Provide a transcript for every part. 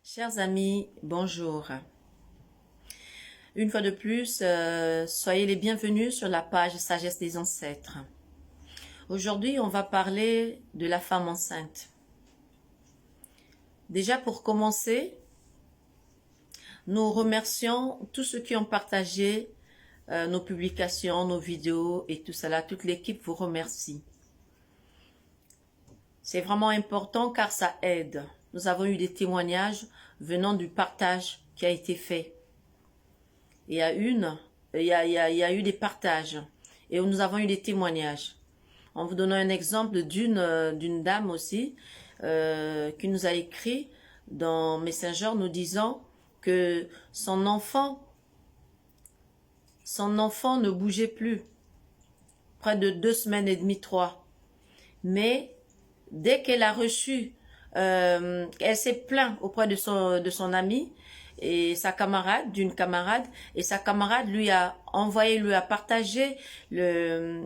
Chers amis, bonjour. Une fois de plus, soyez les bienvenus sur la page Sagesse des Ancêtres. Aujourd'hui, on va parler de la femme enceinte. Déjà pour commencer, nous remercions tous ceux qui ont partagé nos publications, nos vidéos et tout cela. Toute l'équipe vous remercie. C'est vraiment important car ça aide. Nous avons eu des témoignages venant du partage qui a été fait. Il y a eu des partages et nous avons eu des témoignages. En vous donnant un exemple d'une dame aussi qui nous a écrit dans Messenger nous disant que son enfant ne bougeait plus, près de 2 semaines et demie, 3. Mais dès qu'elle a reçu, elle s'est plainte auprès de son amie et sa camarade, d'une camarade, et sa camarade lui a partagé la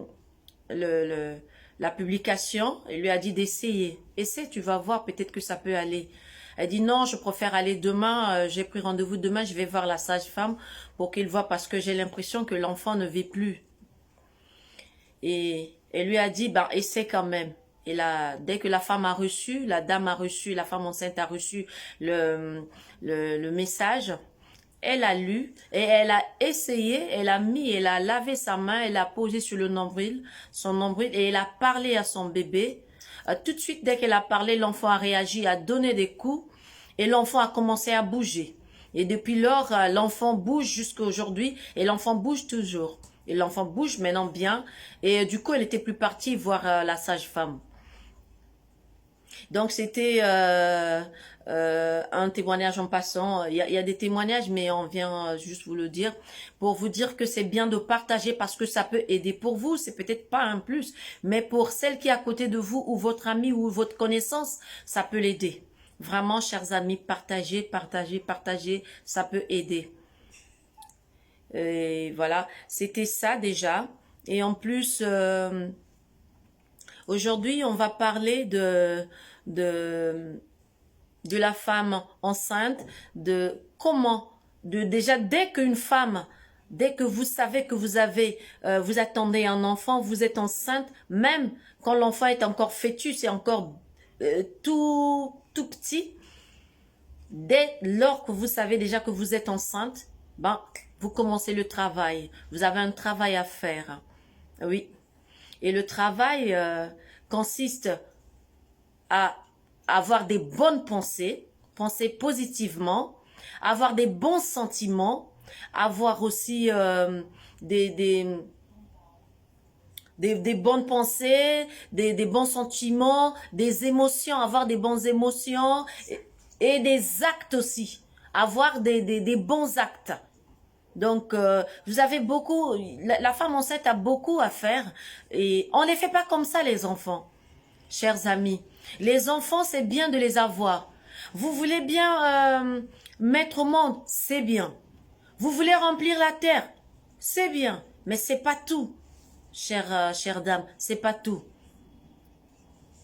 publication et lui a dit d'essayer. Essaie, tu vas voir, peut-être que ça peut aller. Elle dit non, je préfère aller demain, j'ai pris rendez-vous demain, je vais voir la sage-femme pour qu'il voit parce que j'ai l'impression que l'enfant ne vit plus. Et elle lui a dit, ben, essaie quand même. Et là, dès que la femme a reçu, la femme enceinte a reçu le message, elle a lu et elle a essayé, elle a lavé sa main, elle a posé sur son nombril et elle a parlé à son bébé. Tout de suite, dès qu'elle a parlé, l'enfant a réagi, a donné des coups et l'enfant a commencé à bouger. Et depuis lors, l'enfant bouge jusqu'à aujourd'hui et l'enfant bouge toujours. Et l'enfant bouge maintenant bien. Et du coup, elle était plus partie voir la sage-femme. Donc, c'était un témoignage en passant. Il y a des témoignages, mais on vient juste vous le dire pour vous dire que c'est bien de partager parce que ça peut aider pour vous. C'est peut-être pas un plus, mais pour celle qui est à côté de vous ou votre ami ou votre connaissance, ça peut l'aider. Vraiment, chers amis, partagez, ça peut aider. Et voilà, c'était ça déjà. Et en plus, aujourd'hui, on va parler de la femme enceinte, de comment, déjà dès que vous savez que vous attendez un enfant, vous êtes enceinte, même quand l'enfant est encore fœtus, c'est encore tout petit, dès lors que vous savez déjà que vous êtes enceinte, ben, vous commencez le travail. Vous avez un travail à faire. Oui. Et le travail consiste à avoir des bonnes pensées, penser positivement, avoir des bons sentiments, avoir aussi des bonnes pensées, des bons sentiments, des émotions, avoir des bonnes émotions et des actes aussi, avoir des bons actes. Donc, vous avez beaucoup, la femme enceinte a beaucoup à faire et on ne les fait pas comme ça les enfants, chers amis. Les enfants, c'est bien de les avoir. Vous voulez bien mettre au monde, c'est bien. Vous voulez remplir la terre, c'est bien, mais c'est pas tout, chère dame, c'est pas tout.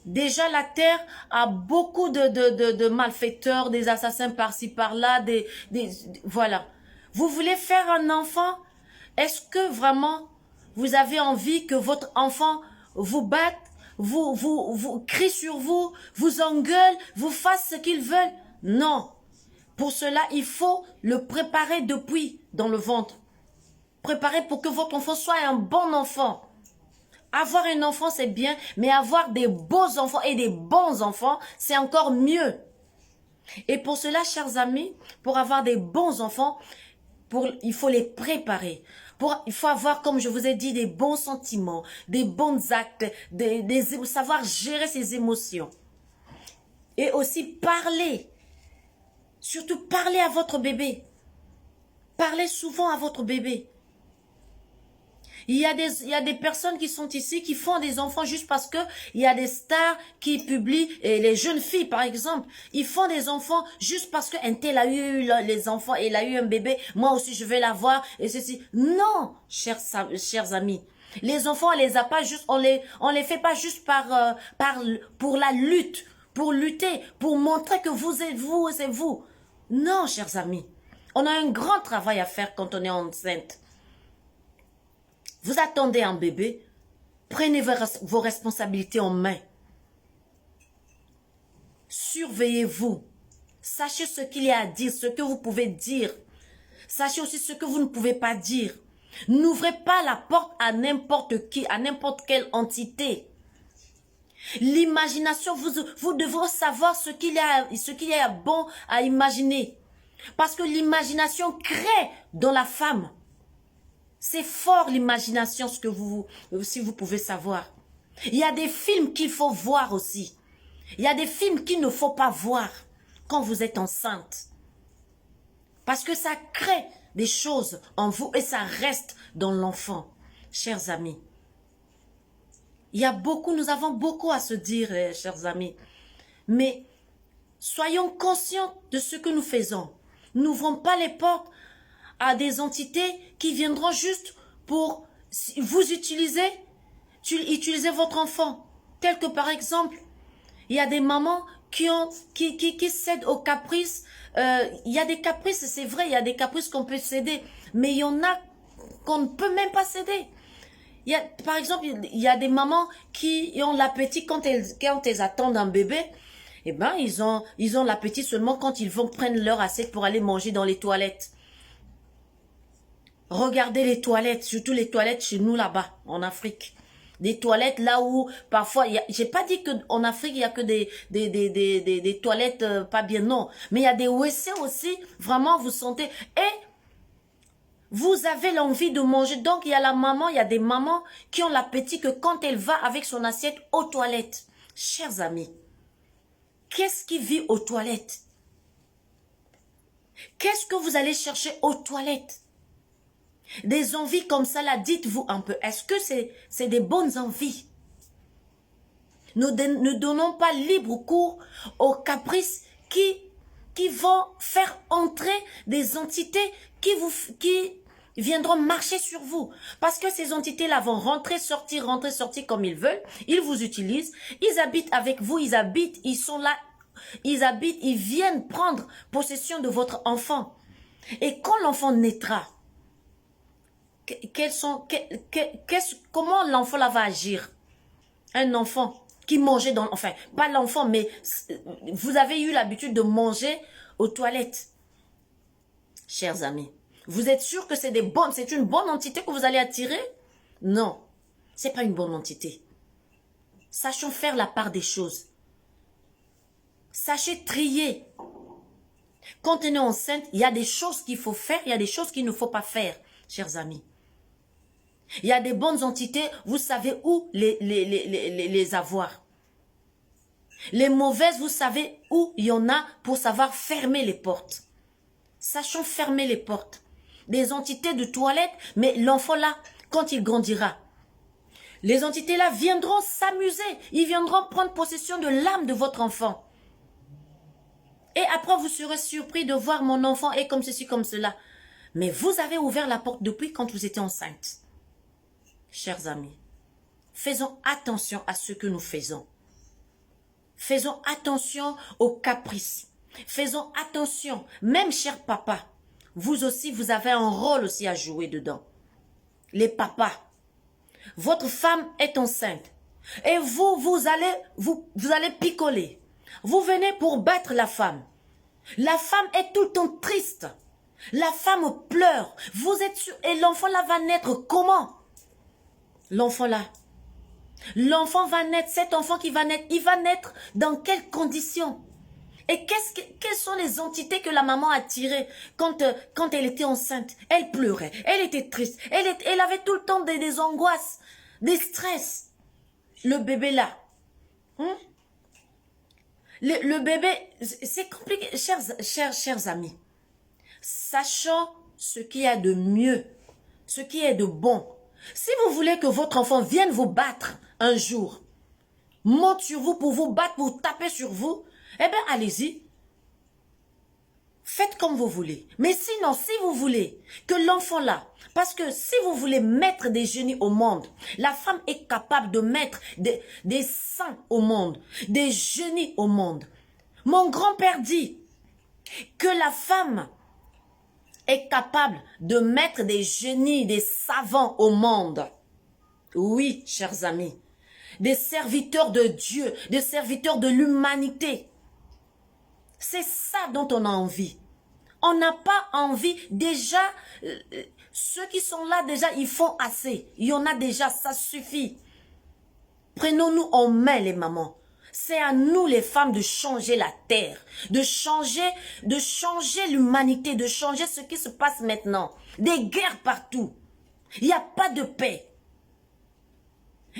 Déjà, la terre a beaucoup de malfaiteurs, des assassins par-ci, par-là, voilà. Vous voulez faire un enfant? Est-ce que vraiment vous avez envie que votre enfant vous batte, vous crie sur vous, vous engueule, vous fasse ce qu'il veut? Non. Pour cela, il faut le préparer depuis dans le ventre. Préparer pour que votre enfant soit un bon enfant. Avoir un enfant, c'est bien, mais avoir des beaux enfants et des bons enfants, c'est encore mieux. Et pour cela, chers amis, pour avoir des bons enfants, il faut les préparer. Il faut avoir, comme je vous ai dit, des bons sentiments, des bons actes, savoir gérer ses émotions. Et aussi parler. Surtout parler à votre bébé. Parlez souvent à votre bébé. Il y a des personnes qui sont ici, qui font des enfants juste parce que il y a des stars qui publient, et les jeunes filles par exemple, ils font des enfants juste parce qu'un tel a eu les enfants, et il a eu un bébé, moi aussi je vais l'avoir, et ceci. Non, chers amis. Les enfants, on les a pas juste, on les fait pas juste pour la lutte, pour lutter, pour montrer que vous êtes vous, c'est vous. Non, chers amis. On a un grand travail à faire quand on est enceinte. Vous attendez un bébé, prenez vos responsabilités en main. Surveillez-vous. Sachez ce qu'il y a à dire, ce que vous pouvez dire. Sachez aussi ce que vous ne pouvez pas dire. N'ouvrez pas la porte à n'importe qui, à n'importe quelle entité. L'imagination, vous devrez savoir ce qu'il y a bon à imaginer. Parce que l'imagination crée dans la femme. C'est fort l'imagination, si vous pouvez savoir. Il y a des films qu'il faut voir aussi. Il y a des films qu'il ne faut pas voir quand vous êtes enceinte. Parce que ça crée des choses en vous et ça reste dans l'enfant. Chers amis, nous avons beaucoup à se dire, chers amis. Mais soyons conscients de ce que nous faisons. N'ouvrons pas les portes à des entités qui viendront juste pour vous utiliser votre enfant. Tel que par exemple, il y a des mamans qui cèdent aux caprices. Il y a des caprices, c'est vrai, il y a des caprices qu'on peut céder. Mais il y en a qu'on ne peut même pas céder. Par exemple, il y a des mamans qui ont l'appétit quand elles attendent un bébé. Eh ben, ils ont l'appétit seulement quand ils vont prendre leur assiette pour aller manger dans les toilettes. Regardez les toilettes, surtout les toilettes chez nous là-bas, en Afrique. Des toilettes là où, parfois, j'ai pas dit qu'en Afrique, il y a que des toilettes pas bien, non. Mais il y a des WC aussi, vraiment, vous sentez. Et vous avez l'envie de manger. Donc, il y a des mamans qui ont l'appétit que quand elle va avec son assiette aux toilettes. Chers amis, qu'est-ce qui vit aux toilettes? Qu'est-ce que vous allez chercher aux toilettes? Des envies comme ça, là, dites-vous un peu. Est-ce que c'est des bonnes envies? Ne donnons pas libre cours aux caprices qui vont faire entrer des entités qui viendront marcher sur vous. Parce que ces entités-là vont rentrer, sortir comme ils veulent. Ils vous utilisent. Ils habitent avec vous. Ils sont là. Ils viennent prendre possession de votre enfant. Et quand l'enfant naîtra, comment l'enfant là va agir? Un enfant qui mangeait enfin, pas l'enfant, mais vous avez eu l'habitude de manger aux toilettes. Chers amis, vous êtes sûr que c'est une bonne entité que vous allez attirer? Non, c'est pas une bonne entité. Sachons faire la part des choses. Sachez trier. Quand on est enceinte, il y a des choses qu'il faut faire, il y a des choses qu'il ne faut pas faire, chers amis. Il y a des bonnes entités, vous savez où les avoir. Les mauvaises, vous savez où il y en a pour savoir fermer les portes. Sachons fermer les portes. Des entités de toilette, mais l'enfant là, quand il grandira, les entités là viendront s'amuser. Ils viendront prendre possession de l'âme de votre enfant. Et après, vous serez surpris de voir mon enfant est comme ceci, comme cela. Mais vous avez ouvert la porte depuis quand vous étiez enceinte. Chers amis, faisons attention à ce que nous faisons. Faisons attention aux caprices. Faisons attention, même cher papa, vous aussi, vous avez un rôle aussi à jouer dedans. Les papas, votre femme est enceinte et vous allez picoler. Vous venez pour battre la femme. La femme est tout le temps triste. La femme pleure. Vous êtes sûr, et l'enfant là va naître comment? L'enfant là. L'enfant va naître, cet enfant qui va naître, il va naître dans quelles conditions? Et quelles sont les entités que la maman a tirées quand elle était enceinte? Elle pleurait, elle était triste, elle avait tout le temps des angoisses, des stress. Le bébé là. Le bébé, c'est compliqué. Chers amis, sachant ce qu'il y a de mieux, ce qui est de bon. Si vous voulez que votre enfant vienne vous battre un jour, monte sur vous pour vous battre, pour taper sur vous, eh bien, allez-y. Faites comme vous voulez. Mais sinon, si vous voulez que l'enfant là, parce que si vous voulez mettre des génies au monde, la femme est capable de mettre des saints au monde, des génies au monde. Mon grand-père dit, Que la femme est capable de mettre des génies, des savants au monde. Oui, chers amis, des serviteurs de Dieu, des serviteurs de l'humanité. C'est ça dont on a envie. On n'a pas envie, déjà, ceux qui sont là, déjà, ils font assez. Il y en a déjà, ça suffit. Prenons-nous en main, les mamans. C'est à nous, les femmes, de changer la terre, de changer l'humanité, de changer ce qui se passe maintenant. Des guerres partout. Il n'y a pas de paix.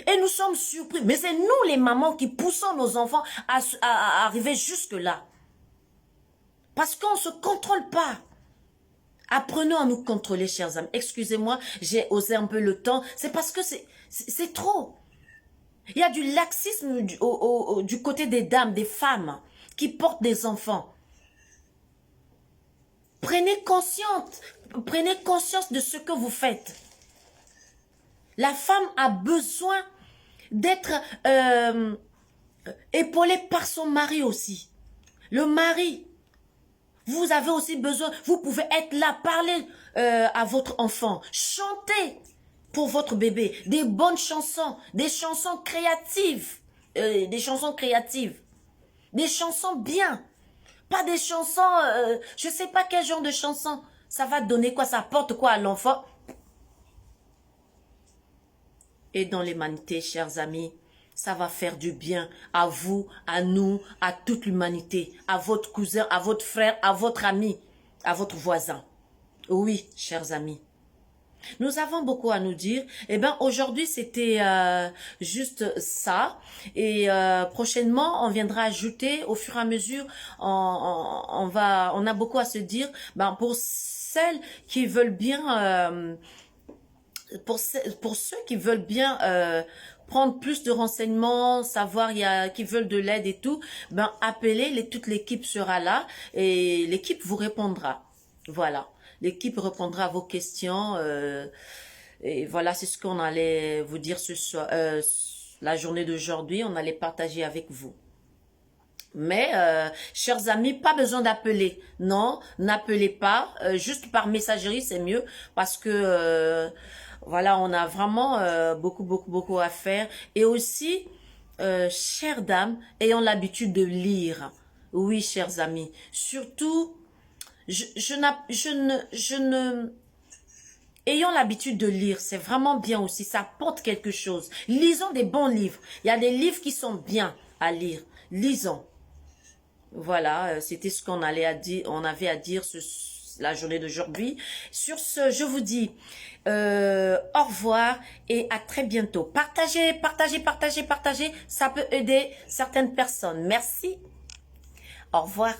Et nous sommes surpris. Mais c'est nous, les mamans, qui poussons nos enfants à arriver jusque-là. Parce qu'on ne se contrôle pas. Apprenons à nous contrôler, chers amis. Excusez-moi, j'ai osé un peu le temps. C'est parce que c'est trop. Il y a du laxisme du côté des dames, des femmes qui portent des enfants. Prenez conscience de ce que vous faites. La femme a besoin d'être épaulée par son mari aussi. Le mari, vous avez aussi besoin, vous pouvez être là, parler à votre enfant, chanter pour votre bébé, des bonnes chansons, des chansons créatives, des chansons bien, pas des chansons, je sais pas quel genre de chansons, ça va donner quoi, ça apporte quoi à l'enfant. Et dans l'humanité, chers amis, ça va faire du bien à vous, à nous, à toute l'humanité, à votre cousin, à votre frère, à votre ami, à votre voisin. Oui, chers amis. Nous avons beaucoup à nous dire. Eh bien, aujourd'hui, c'était juste ça. Et prochainement, on viendra ajouter, au fur et à mesure, on a beaucoup à se dire. Ben, pour celles qui veulent bien... pour ceux qui veulent bien prendre plus de renseignements, savoir qui veulent de l'aide et tout, ben appelez, toute l'équipe sera là et l'équipe vous répondra. Voilà, l'équipe répondra à vos questions. Et voilà, c'est ce qu'on allait vous dire ce soir, la journée d'aujourd'hui, on allait partager avec vous. Mais, chers amis, pas besoin d'appeler. Non, n'appelez pas. Juste par messagerie, c'est mieux. Parce que, voilà, on a vraiment beaucoup à faire. Et aussi, chères dames, ayant l'habitude de lire. Oui, chers amis. Surtout, ayons l'habitude de lire, c'est vraiment bien aussi. Ça apporte quelque chose. Lisons des bons livres. Il y a des livres qui sont bien à lire. Lisons. Voilà, c'était ce qu'on avait à dire la journée d'aujourd'hui. Sur ce, je vous dis au revoir et à très bientôt. Partagez, ça peut aider certaines personnes. Merci. Au revoir.